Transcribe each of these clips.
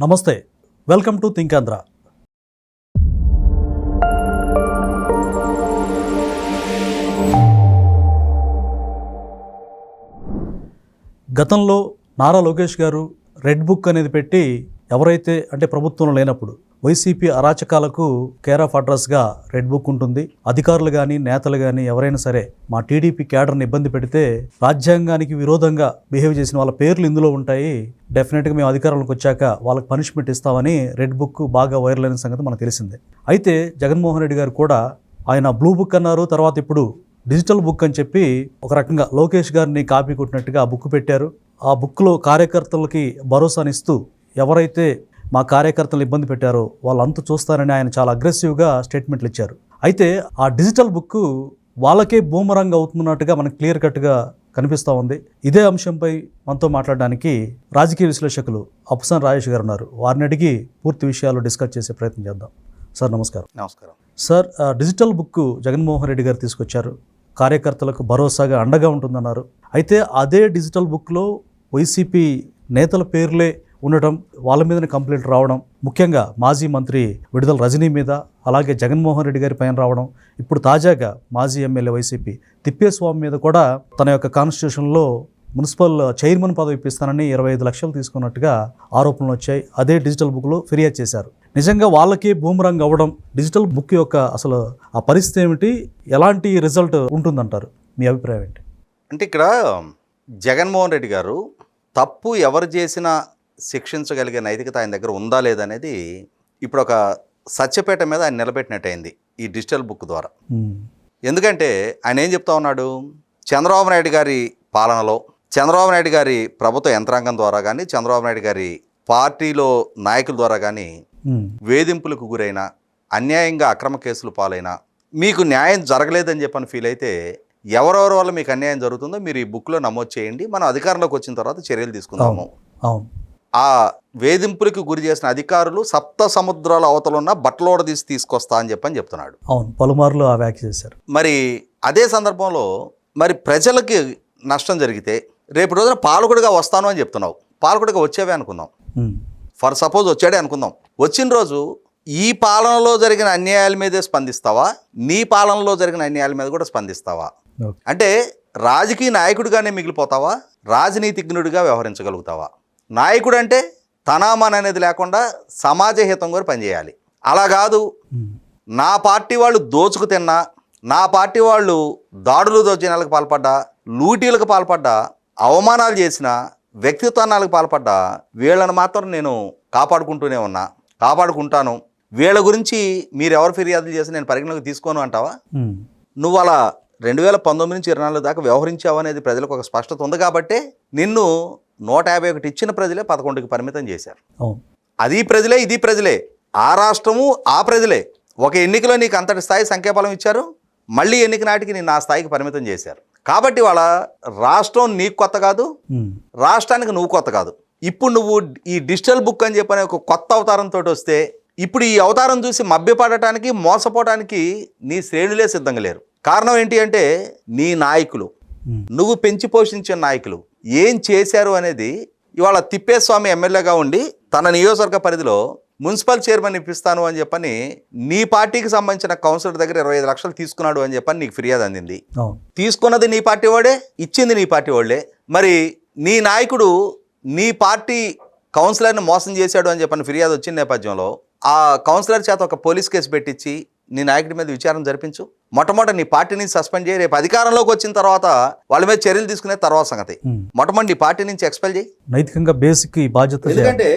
నమస్తే, welcome to think Andhra. గతంలో నారా లోకేష్ గారు రెడ్ బుక్ అనేది పెట్టి ఎవరైతే అంటే ప్రభుత్వంలో లేనప్పుడు వైసీపీ అరాచకాలకు కేర్ ఆఫ్ అడ్రస్గా రెడ్ బుక్ ఉంటుంది. అధికారులు కానీ నేతలు కానీ ఎవరైనా సరే మా టీడీపీ క్యాడర్ని ఇబ్బంది పెడితే రాజ్యాంగానికి విరోధంగా బిహేవ్ చేసిన వాళ్ళ పేర్లు ఇందులో ఉంటాయి, డెఫినెట్గా మేము అధికారంలోకి వచ్చాక వాళ్ళకి పనిష్మెంట్ ఇస్తామని రెడ్ బుక్ బాగా వైరల్ అయిన సంగతి మనకు తెలిసిందే. అయితే జగన్మోహన్ రెడ్డి గారు కూడా ఆయన బ్లూ బుక్ అన్నారు, తర్వాత ఇప్పుడు డిజిటల్ బుక్ అని చెప్పి ఒక రకంగా లోకేష్ గారిని కాపీ కొట్టినట్టుగా ఆ బుక్ పెట్టారు. ఆ బుక్లో కార్యకర్తలకి భరోసానిస్తూ ఎవరైతే మా కార్యకర్తలు ఇబ్బంది పెట్టారో వాళ్ళంతా చూస్తారని ఆయన చాలా అగ్రెసివ్గా స్టేట్మెంట్లు ఇచ్చారు. అయితే ఆ డిజిటల్ బుక్ వాళ్ళకే బూమరంగ్ అవుతున్నట్టుగా మనకు క్లియర్ కట్గా కనిపిస్తూ ఉంది. ఇదే అంశంపై మనతో మాట్లాడడానికి రాజకీయ విశ్లేషకులు అప్సన్ రాజేష్ గారు ఉన్నారు. వారిని అడిగి పూర్తి విషయాలు డిస్కస్ చేసే ప్రయత్నం చేద్దాం. సార్ నమస్కారం. నమస్కారం sir, digital book Jaganmohan Reddy గారు తీసుకొచ్చారు, కార్యకర్తలకు భరోసాగా అండగా ఉంటుందన్నారు. అయితే అదే డిజిటల్ బుక్లో వైసీపీ నేతల పేర్లే ఉండటం, వాళ్ళ మీదనే కంప్లైంట్ రావడం, ముఖ్యంగా మాజీ మంత్రి విడుదల రజనీ మీద, అలాగే జగన్మోహన్ రెడ్డి గారి పైన రావడం, ఇప్పుడు తాజాగా మాజీ ఎమ్మెల్యే వైసీపీ తిప్పేస్వామి మీద కూడా తన యొక్క కాన్స్టిట్యూషన్లో మున్సిపల్ చైర్మన్ పదవి ఇప్పిస్తానని 25 లక్షలు తీసుకున్నట్టుగా ఆరోపణలు వచ్చాయి. అదే డిజిటల్ బుక్లో ఫిర్యాదు చేశారు. నిజంగా వాళ్ళకి బూమరంగ్ అవ్వడం, డిజిటల్ బుక్ యొక్క అసలు ఆ పరిస్థితి ఏమిటి, ఎలాంటి రిజల్ట్ ఉంటుందంటారు, మీ అభిప్రాయం ఏంటి? అంటే ఇక్కడ జగన్మోహన్ రెడ్డి గారు తప్పు ఎవరు చేసినా శిక్షించగలిగే నైతికత ఆయన దగ్గర ఉందా లేదనేది ఇప్పుడు ఒక సత్యపేట మీద ఆయన నిలబెట్టినట్టయింది ఈ డిజిటల్ బుక్ ద్వారా. ఎందుకంటే ఆయన ఏం చెప్తా ఉన్నాడు, చంద్రబాబు నాయుడు గారి పాలనలో, చంద్రబాబు నాయుడు గారి ప్రభుత్వ యంత్రాంగం ద్వారా కానీ, చంద్రబాబు నాయుడు గారి పార్టీలో నాయకుల ద్వారా కానీ వేధింపులకు గురైన, అన్యాయంగా అక్రమ కేసులు పాలైన, మీకు న్యాయం జరగలేదని చెప్పని ఫీల్ అయితే ఎవరెవరి వల్ల మీకు అన్యాయం జరుగుతుందో మీరు ఈ బుక్లో నమోదు చేయండి, మనం అధికారంలోకి వచ్చిన తర్వాత చర్యలు తీసుకుందాము. ఆ వేధింపులకు గురి చేసిన అధికారులు సప్త సముద్రాల అవతల ఉన్న బట్టలోడ తీసుకొస్తా అని చెప్పని చెప్తున్నాడు. అవును, పలుమార్లు ఆ వ్యాఖ్య చేశారు. మరి అదే సందర్భంలో మరి ప్రజలకి నష్టం జరిగితే రేపు రోజున పాలకుడిగా వస్తాను అని చెప్తున్నావు, పాలకుడిగా వచ్చేవే అనుకుందాం, ఫర్ సపోజ్ వచ్చాడే అనుకుందాం. వచ్చిన రోజు ఈ పాలనలో జరిగిన అన్యాయాల మీదే స్పందిస్తావా, నీ పాలనలో జరిగిన అన్యాయాల మీద కూడా స్పందిస్తావా? అంటే రాజకీయ నాయకుడిగానే మిగిలిపోతావా, రాజనీతిజ్ఞుడిగా వ్యవహరించగలుగుతావా? నాయకుడు అంటే తనామన్ అనేది లేకుండా సమాజ హితం కూడా పనిచేయాలి. అలా కాదు, నా పార్టీ వాళ్ళు దోచుకు తిన్నా, నా పార్టీ వాళ్ళు దాడులు దౌర్జన్యాలకు పాల్పడ్డా, లూటీలకు పాల్పడ్డా, అవమానాలు చేసిన, వ్యక్తిత్వాలకు పాల్పడ్డా, వీళ్ళని మాత్రం నేను కాపాడుకుంటూనే ఉన్నా, కాపాడుకుంటాను, వీళ్ళ గురించి మీరు ఎవరు ఫిర్యాదులు చేసి నేను పరిగణలోకి తీసుకోను అంటావా? నువ్వు అలా 2019 నుంచి 24 దాకా వ్యవహరించావు అనేది ప్రజలకు ఒక స్పష్టత ఉంది కాబట్టే నిన్ను 151 ఇచ్చిన ప్రజలే 11కి పరిమితం చేశారు. అది ప్రజలే, ఇది ప్రజలే, ఆ రాష్ట్రము ఆ ప్రజలే. ఒక ఎన్నికలో నీకు అంతటి స్థాయి సంఖ్యాబలం ఇచ్చారు, మళ్ళీ ఎన్నిక నాటికి నిన్ను ఆ స్థాయికి పరిమితం చేశారు. కాబట్టి వాళ్ళ రాష్ట్రం నీకు కొత్త కాదు, రాష్ట్రానికి నువ్వు కొత్త కాదు. ఇప్పుడు నువ్వు ఈ డిజిటల్ బుక్ అని చెప్పనే ఒక కొత్త అవతారంతో వస్తే ఇప్పుడు ఈ అవతారం చూసి మభ్యపడటానికి, మోసపోవడానికి నీ శ్రేణులే సిద్ధంగా లేరు. కారణం ఏంటి అంటే నీ నాయకులు, నువ్వు పెంచి పోషించిన నాయకులు ఏం చేశారు అనేది. ఇవాళ తిప్పేస్వామి ఎమ్మెల్యేగా ఉండి తన నియోజకవర్గ పరిధిలో మున్సిపల్ చైర్మన్ ఇప్పిస్తాను అని చెప్పని నీ పార్టీకి సంబంధించిన కౌన్సిలర్ దగ్గర 25 లక్షలు తీసుకున్నాడు అని చెప్పని నీకు ఫిర్యాదు అందింది. తీసుకున్నది నీ పార్టీ వాడే, ఇచ్చింది నీ పార్టీ వాళ్ళే. మరి నీ నాయకుడు నీ పార్టీ కౌన్సిలర్ని మోసం చేశాడు అని చెప్పని ఫిర్యాదు వచ్చిన నేపథ్యంలో ఆ కౌన్సిలర్ చేత ఒక పోలీస్ కేసు పెట్టించి నీ నాయకుడి మీద విచారణ జరిపించు. మొట్టమొదటి నీ పార్టీ నుంచి సస్పెండ్ చేయి, రేపు అధికారంలోకి వచ్చిన తర్వాత వాళ్ళ మీద చర్యలు తీసుకునే తర్వాత సంగతి. మొట్టమొదటి నీ పార్టీ నుంచి ఎక్స్పెల్ చేయి, నైతికంగా బేసిక్ బాధ్యత. ఎందుకంటే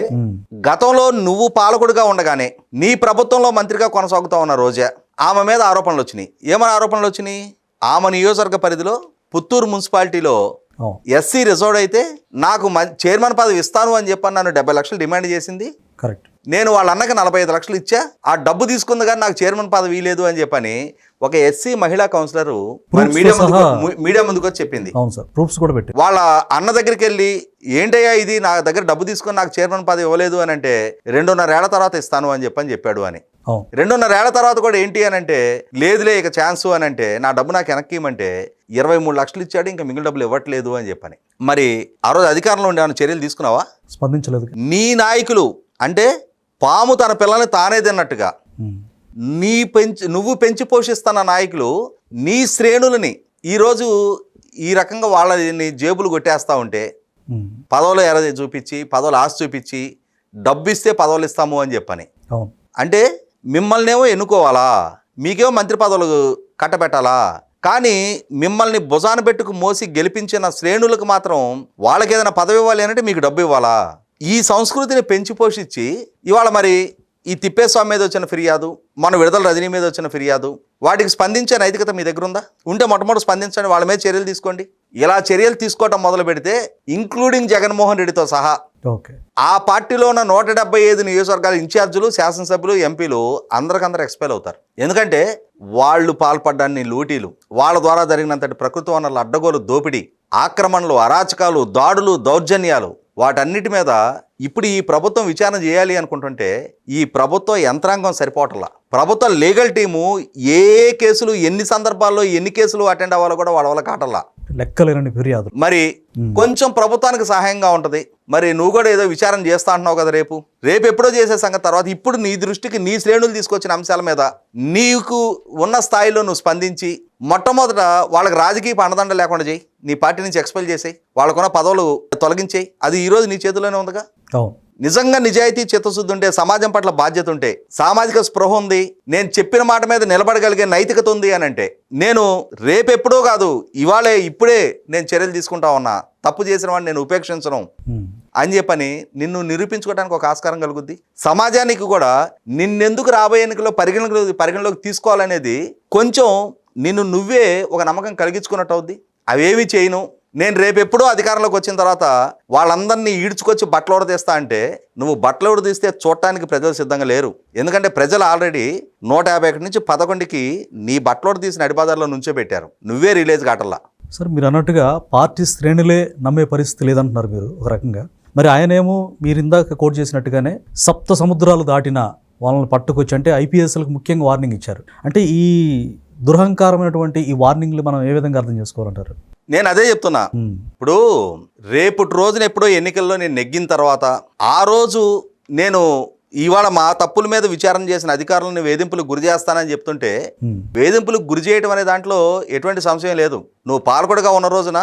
గతంలో నువ్వు పాలకుడిగా ఉండగానే నీ ప్రభుత్వంలో మంత్రిగా కొనసాగుతా ఉన్న రోజా ఆమె మీద ఆరోపణలు వచ్చినాయి. ఏమైనా ఆరోపణలు వచ్చినాయి? ఆమె నియోజకవర్గ పరిధిలో పుత్తూరు మున్సిపాలిటీలో ఎస్సీ రిజర్వ్డ్ అయితే నాకు చైర్మన్ పదవి ఇస్తాను అని చెప్పని నన్ను 70 లక్షలు డిమాండ్ చేసింది. కరెక్ట్. నేను వాళ్ళ అన్నకి 45 లక్షలు ఇచ్చా, ఆ డబ్బు తీసుకుంది కానీ నాకు చైర్మన్ పదవి లేదు అని చెప్పని ఒక ఎస్సీ మహిళా కౌన్సిలర్ మీడియా ముందుకు వచ్చి చెప్పింది. వాళ్ళ అన్న దగ్గరికి వెళ్ళి ఏంటయ్యా ఇది, నా దగ్గర డబ్బు తీసుకొని నాకు చైర్మన్ పదవి ఇవ్వలేదు అని అంటే 2.5 ఏళ్ల తర్వాత ఇస్తాను అని చెప్పాడు అని. 2.5 ఏళ్ల తర్వాత కూడా ఏంటి అని అంటే లేదులే ఇక ఛాన్సు అని అంటే నా డబ్బు నాకు వెనక్కి ఇవ్వమంటే 23 లక్షలు ఇచ్చాడు, ఇంకా మిగిలిన డబ్బులు ఇవ్వట్లేదు అని చెప్పని. మరి ఆ రోజు అధికారంలో ఉండే చర్యలు తీసుకున్నావా? స్పందించలేదు. నీ నాయకులు అంటే పాము తన పిల్లల్ని తానే తిన్నట్టుగా నువ్వు పెంచి పోషిస్తున్న నాయకులు నీ శ్రేణులని ఈరోజు ఈ రకంగా వాళ్ళని జేబులు కొట్టేస్తూ ఉంటే పదవులు ఎర చూపించి పదవులు ఆశ చూపించి డబ్బు ఇస్తే పదవులు ఇస్తాము అని చెప్పని అంటే మిమ్మల్నేమో ఎన్నుకోవాలా, మీకేమో మంత్రి పదవులు కట్టబెట్టాలా, కానీ మిమ్మల్ని భుజాన పెట్టుకు మోసి గెలిపించిన శ్రేణులకు మాత్రం వాళ్ళకి ఏదైనా పదవి ఇవ్వాలి అంటే మీకు డబ్బు ఇవ్వాలా? ఈ సంస్కృతిని పెంచి పోషించి ఇవాళ మరి ఈ తిప్పేస్వామి మీద వచ్చిన ఫిర్యాదు, మన విడుదల రజనీ మీద వచ్చిన ఫిర్యాదు, వాటికి స్పందించే నైతికత మీ దగ్గర ఉందా? ఉంటే మొట్టమొదటి స్పందించండి, వాళ్ళ మీద చర్యలు తీసుకోండి. ఇలా చర్యలు తీసుకోవటం మొదలు పెడితే ఇంక్లూడింగ్ జగన్మోహన్ రెడ్డితో సహా ఆ పార్టీలో ఉన్న 175 నియోజకవర్గాల ఇన్ఛార్జీలు, శాసనసభ్యులు, ఎంపీలు అందరికందరూ ఎక్స్పెల్ అవుతారు. ఎందుకంటే వాళ్ళు పాల్పడ్డాన్ని లూటీలు, వాళ్ళ ద్వారా జరిగినంతటి ప్రకృతి వనరుల అడ్డగోలు దోపిడీ, ఆక్రమణలు, అరాచకాలు, దాడులు, దౌర్జన్యాలు, వాటన్నిటి మీద ఇప్పుడు ఈ ప్రభుత్వం విచారణ చేయాలి అనుకుంటుంటే ఈ ప్రభుత్వ యంత్రాంగం సరిపోవట్లా. ప్రభుత్వ లీగల్ టీము ఏ కేసులు ఎన్ని సందర్భాల్లో ఎన్ని కేసులు అటెండ్ అవ్వాలో కూడా వాళ్ళ వల్ల కాటల్లా, లెక్కలేని ఫిర్యాదు. మరి కొంచెం ప్రభుత్వానికి సహాయంగా ఉంటుంది. మరి నువ్వు కూడా ఏదో విచారణ చేస్తా అంటున్నావు కదా, రేపు ఎప్పుడో చేసే సంగతి తర్వాత ఇప్పుడు నీ దృష్టికి నీ శ్రేణులు తీసుకొచ్చిన అంశాల మీద నీకు ఉన్న స్థాయిలో నువ్వు స్పందించి మొట్టమొదట వాళ్ళకి రాజకీయ అండదండ లేకుండా చేయి, నీ పార్టీ నుంచి ఎక్స్పెల్ చేసేయి, వాళ్ళకున్న పదవులు తొలగించేయి. అది ఈరోజు నీ చేతిలోనే ఉందిగా. నిజంగా నిజాయితీ, చిత్తశుద్ధి ఉంటే, సమాజం పట్ల బాధ్యత ఉంటే, సామాజిక స్పృహ ఉంది, నేను చెప్పిన మాట మీద నిలబడగలిగే నైతికత ఉంది అని అంటే నేను రేపెప్పుడో కాదు ఇవాళే ఇప్పుడే నేను చర్యలు తీసుకుంటా ఉన్నా. తప్పు చేసిన వాడిని నేను ఉపేక్షించను అని చెప్పని నిన్ను నిరూపించుకోవడానికి ఒక ఆస్కారం కలుగుద్ది. సమాజానికి కూడా నిన్నెందుకు రాబోయే ఎన్నికల్లో పరిగణలోకి తీసుకోవాలనేది కొంచెం నిన్ను నువ్వే ఒక నమ్మకం కలిగించుకున్నట్టు అవుద్ది. అవేమి చేయను, నేను రేపెప్పుడో అధికారంలోకి వచ్చిన తర్వాత వాళ్ళందరినీ ఈడ్చుకొచ్చి బట్టలు ఉడదీస్తా అంటే నువ్వు బట్టలు ఉడదీస్తే చూడటానికి ప్రజలు సిద్ధంగా లేరు. ఎందుకంటే ప్రజలు ఆల్రెడీ 151 నుంచి 11కి నీ బట్టలు ఉడదీసిన అడిబాదాల్లో నుంచో పెట్టారు, నువ్వే రిలీజ్ కాటల్లా. సార్, మీరు అన్నట్టుగా పార్టీ శ్రేణులే నమ్మే పరిస్థితి లేదంటున్నారు మీరు ఒక రకంగా. మరి ఆయనేమో మీరు ఇందాక కోట్ చేసినట్టుగానే సప్త సముద్రాలు దాటిన వాళ్ళని పట్టుకొచ్చి అంటే ఐపీఎస్లకు ముఖ్యంగా వార్నింగ్ ఇచ్చారు. అంటే ఈ దురహంకారమైనటువంటి ఈ వార్నింగ్లు మనం ఏ విధంగా అర్థం చేసుకోవాలంటారు? నేను అదే చెప్తున్నా. ఇప్పుడు రేపటి రోజున ఎప్పుడో ఎన్నికల్లో నేను నెగ్గిన తర్వాత ఆ రోజు నేను ఇవాళ మా తప్పుల మీద విచారణ చేసిన అధికారులను వేధింపులకు గురి చేస్తానని చెప్తుంటే వేధింపులకు గురి చేయడం అనే దాంట్లో ఎటువంటి సంశయం లేదు. నువ్వు పాలకుడిగా ఉన్న రోజున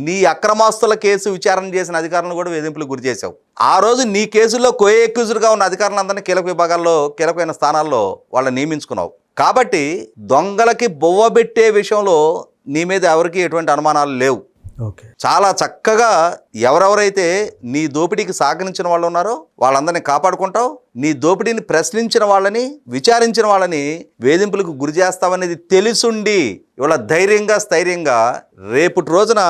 నీ అక్రమాస్తుల కేసు విచారణ చేసిన అధికారులను కూడా వేధింపులకు గురి చేశావు. ఆ రోజు నీ కేసుల్లో కోఎక్యూజ్డ్గా ఉన్న అధికారులందరినీ కీలక విభాగాల్లో కీలకమైన స్థానాల్లో వాళ్ళని నియమించుకున్నావు. కాబట్టి దొంగలకి బొవ్వబెట్టే విషయంలో నీ మీద ఎవరికి ఎటువంటి అనుమానాలు లేవు. చాలా చక్కగా ఎవరెవరైతే నీ దోపిడీకి సహకరించిన వాళ్ళు ఉన్నారో వాళ్ళందరినీ కాపాడుకుంటావు. నీ దోపిడీని ప్రశ్నించిన వాళ్ళని, విచారించిన వాళ్ళని వేధింపులకు గురి చేస్తావనేది తెలుసుండి ఇవాళ ధైర్యంగా స్థైర్యంగా రేపటి రోజున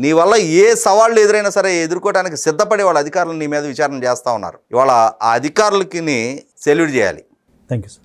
నీ వల్ల ఏ సవాళ్ళు ఎదురైనా సరే ఎదుర్కోవడానికి సిద్ధపడే వాళ్ళ అధికారులు నీ మీద విచారణ చేస్తూ ఉన్నారు. ఇవాళ ఆ అధికారులకి సెల్యూట్ చేయాలి. Thank you sir.